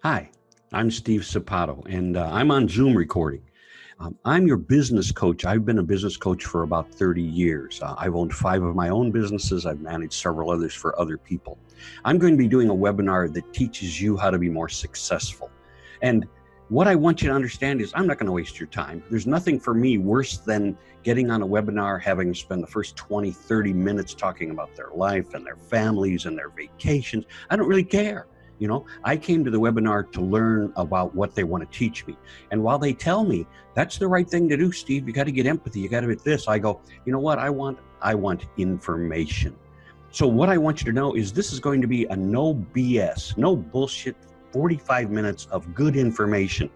Hi, I'm Steve Sapato, and I'm on Zoom recording. I'm your business coach. I've been a business coach for about 30 years. I've owned 5 of my own businesses. I've managed several others for other people. I'm going to be doing a webinar that teaches you how to be more successful. And what I want you to understand is I'm not going to waste your time. There's nothing for me worse than getting on a webinar, having to spend the first 20, 30 minutes talking about their life and their families and their vacations. I don't really care. I came to the webinar to learn about what they want to teach me. And while they tell me that's the right thing to do, Steve, you got to get empathy, you got to get this, I go, you know what I want? I want information. So what I want you to know is this is going to be a no BS, no bullshit, 45 minutes of good information.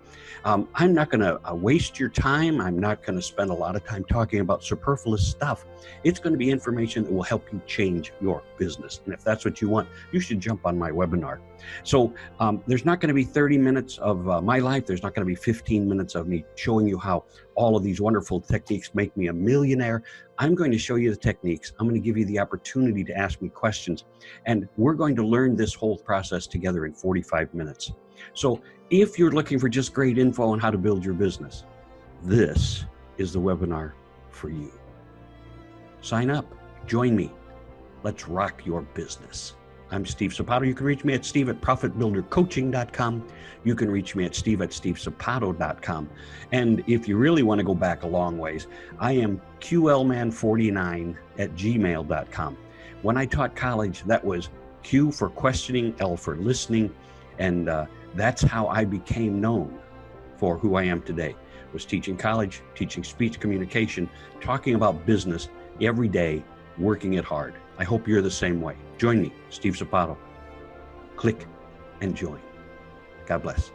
I'm not going to waste your time. I'm not going to spend a lot of time talking about superfluous stuff. It's going to be information that will help you change your business. And if that's what you want, you should jump on my webinar. So there's not going to be 30 minutes of my life. There's not going to be 15 minutes of me showing you how all of these wonderful techniques make me a millionaire. I'm going to show you the techniques. I'm going to give you the opportunity to ask me questions. And we're going to learn this whole process together in 45 minutes. So if you're looking for just great info on how to build your business, this is the webinar for you. Sign up, join me. Let's rock your business. I'm Steve Sapato. You can reach me at steve@profitbuildercoaching.com. You can reach me at steve@stevesapato.com. And if you really want to go back a long ways, I am qlman49@gmail.com. When I taught college, that was Q for questioning, L for listening. And that's how I became known for who I am today. Was teaching college, teaching speech communication, talking about business every day, working it hard. I hope you're the same way. Join me, Steve Sapato. Click and join. God bless.